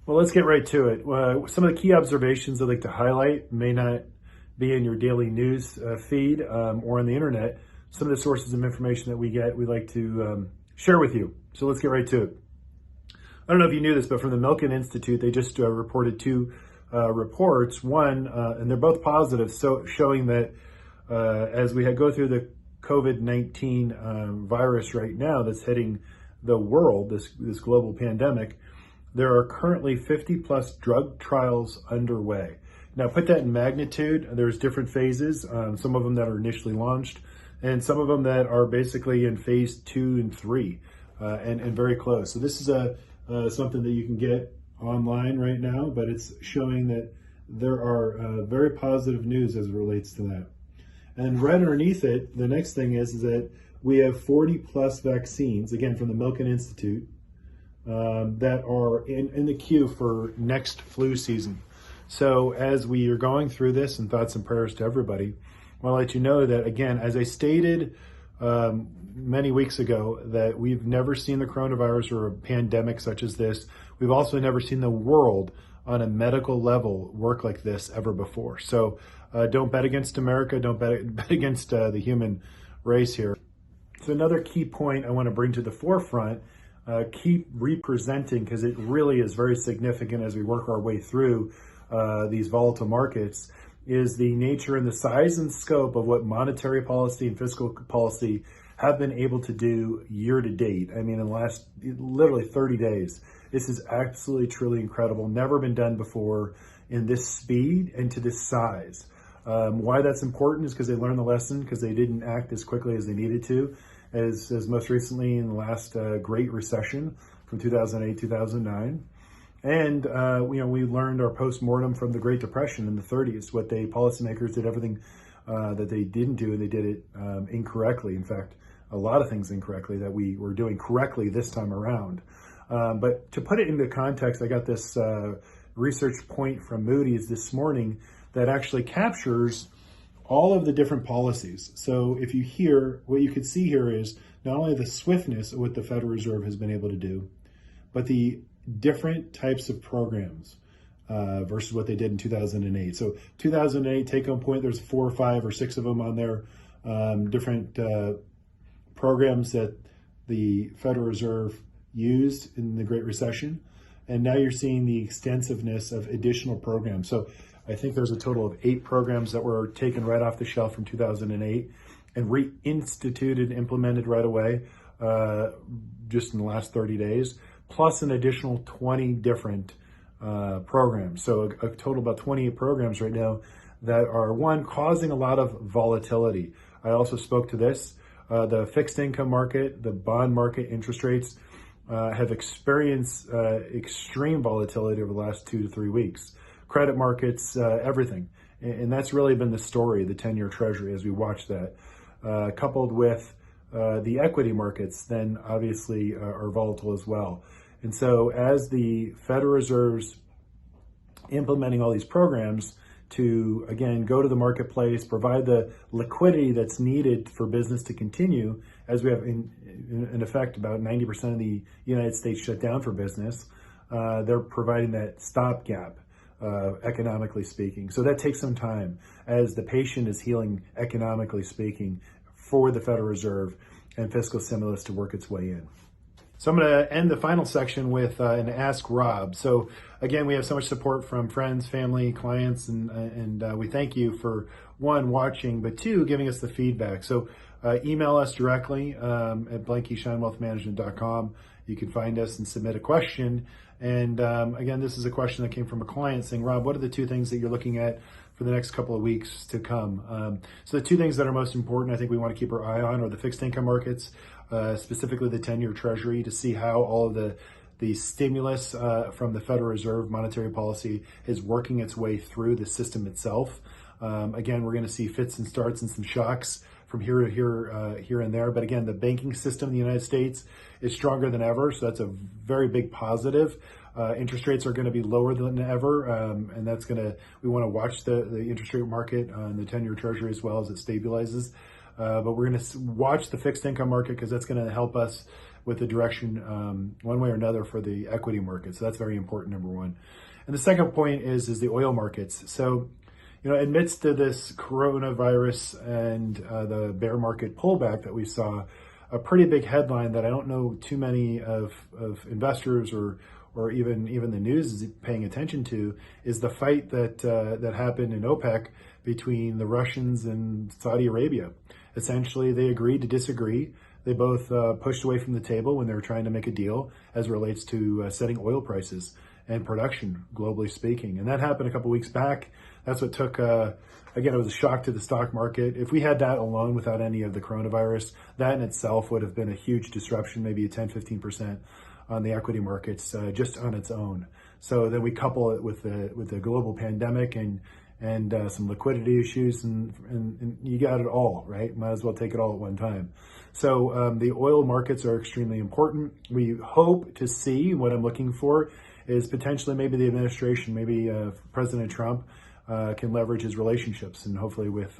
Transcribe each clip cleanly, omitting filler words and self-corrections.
Well, let's get right to it. Some of the key observations I'd like to highlight may not be in your daily news feed or on the internet. Some of the sources of information that we get, we like to share with you. So let's get right to it. I don't know if you knew this, but from the Milken Institute, they just reported two reports. One, and they're both positive, so showing that as we go through the COVID-19 virus right now that's hitting the world, this global pandemic, there are currently 50 plus drug trials underway. Now put that in magnitude, there's different phases, some of them that are initially launched and some of them that are basically in phase 2 and 3 and very close. So this is something that you can get online right now, but it's showing that there are very positive news as it relates to that. And right underneath it, the next thing is that we have 40 plus vaccines, again from the Milken Institute, that are in the queue for next flu season. So as we are going through this, and thoughts and prayers to everybody, I'll let you know that, again, as I stated many weeks ago, that we've never seen the coronavirus or a pandemic such as this. We've also never seen the world on a medical level work like this ever before. So don't bet against America, don't bet against the human race here. So another key point I want to bring to the forefront, keep representing, because it really is very significant as we work our way through these volatile markets, is the nature and the size and scope of what monetary policy and fiscal policy have been able to do year to date. I mean, in the last literally 30 days, this is absolutely, truly incredible. Never been done before in this speed and to this size. Why that's important is because they learned the lesson, because they didn't act as quickly as they needed to, as most recently in the last Great Recession from 2008, 2009. And, we learned our post-mortem from the Great Depression in the 30s, what policymakers did everything that they didn't do, and they did it incorrectly. In fact, a lot of things incorrectly that we were doing correctly this time around. But to put it into context, I got this research point from Moody's this morning that actually captures all of the different policies. So if you hear, what you could see here is not only the swiftness of what the Federal Reserve has been able to do, but the different types of programs versus what they did in 2008. So 2008 take-home point, there's 4 or 5 or 6 of them on there, different programs that the Federal Reserve used in the Great Recession. And now you're seeing the extensiveness of additional programs. So I think there's a total of 8 programs that were taken right off the shelf from 2008 and reinstituted, implemented right away just in the last 30 days, plus an additional 20 different programs. So a total of about 28 programs right now that are, one, causing a lot of volatility. I also spoke to this. The fixed income market, the bond market, interest rates have experienced extreme volatility over the last 2 to 3 weeks. Credit markets, everything. And that's really been the story, the 10-year Treasury, as we watch that. Coupled with the equity markets, then obviously are volatile as well. And so as the Federal Reserve's implementing all these programs to, again, go to the marketplace, provide the liquidity that's needed for business to continue, as we have in effect about 90% of the United States shut down for business, they're providing that stopgap, economically speaking. So that takes some time as the patient is healing, economically speaking, for the Federal Reserve and fiscal stimulus to work its way in. So I'm going to end the final section with an Ask Rob. So again, we have so much support from friends, family, clients, and we thank you for, one, watching, but two, giving us the feedback. So email us directly at Blanke@ScheinWealthManagement.com. You can find us and submit a question. And again, this is a question that came from a client saying, Rob, what are the 2 things that you're looking at for the next couple of weeks to come? So the 2 things that are most important, I think we want to keep our eye on, are the fixed income markets, specifically the 10-year Treasury, to see how all of the stimulus from the Federal Reserve monetary policy is working its way through the system itself. Again, we're going to see fits and starts and some shocks from here to here and there. But again, the banking system in the United States is stronger than ever. So that's a very big positive. Interest rates are going to be lower than ever. And we want to watch the interest rate market on the 10-year Treasury as well as it stabilizes. But we're going to watch the fixed income market because that's going to help us with the direction one way or another for the equity market. So that's very important, number one. And the second point is the oil markets. So, amidst of this coronavirus and the bear market pullback that we saw, a pretty big headline that I don't know too many of investors or even the news is paying attention to is the fight that happened in OPEC between the Russians and Saudi Arabia. Essentially, they agreed to disagree. They both pushed away from the table when they were trying to make a deal as it relates to setting oil prices and production, globally speaking. And that happened a couple weeks back. That's what took, again, it was a shock to the stock market. If we had that alone without any of the coronavirus, that in itself would have been a huge disruption, maybe a 10-15% on the equity markets just on its own. So then we couple it with the global pandemic and some liquidity issues, and you got it all, right? Might as well take it all at one time. So the oil markets are extremely important. We hope to see, what I'm looking for is potentially maybe the administration, maybe President Trump can leverage his relationships and hopefully with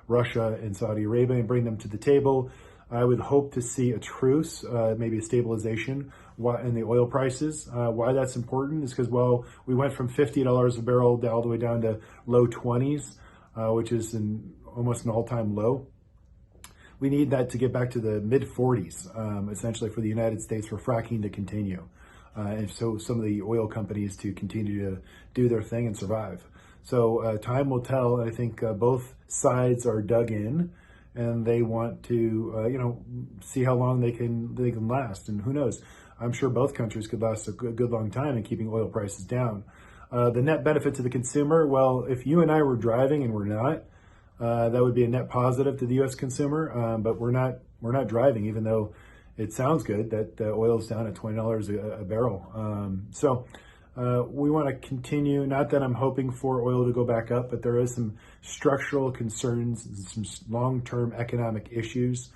Russia and Saudi Arabia and bring them to the table. I would hope to see a truce, maybe a stabilization in the oil prices. Why that's important is because, well, we went from $50 a barrel all the way down to low 20s, which is almost an all-time low. We need that to get back to the mid 40s, essentially for the United States for fracking to continue. And so some of the oil companies to continue to do their thing and survive. So time will tell. I think both sides are dug in, and they want to, see how long they can last. And who knows? I'm sure both countries could last a good long time in keeping oil prices down. The net benefit to the consumer, well, if you and I were driving and we're not, that would be a net positive to the U.S. consumer. But we're not driving, even though it sounds good that oil is down at $20 a barrel. So we want to continue. Not that I'm hoping for oil to go back up, but there is some structural concerns, some long-term economic issues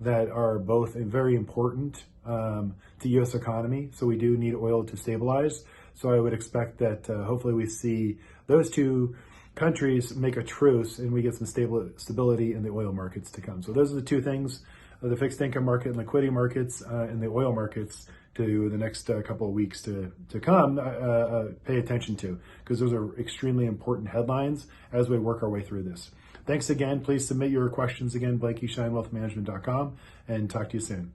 that are both very important to the U.S. economy. So we do need oil to stabilize. So I would expect that hopefully we see those two countries make a truce and we get some stability in the oil markets to come. So those are the two things, the fixed income market and liquidity markets and the oil markets to the next couple of weeks to come, pay attention to, because those are extremely important headlines as we work our way through this. Thanks again. Please submit your questions again, Blanke, ScheinWealthManagement.com, and talk to you soon.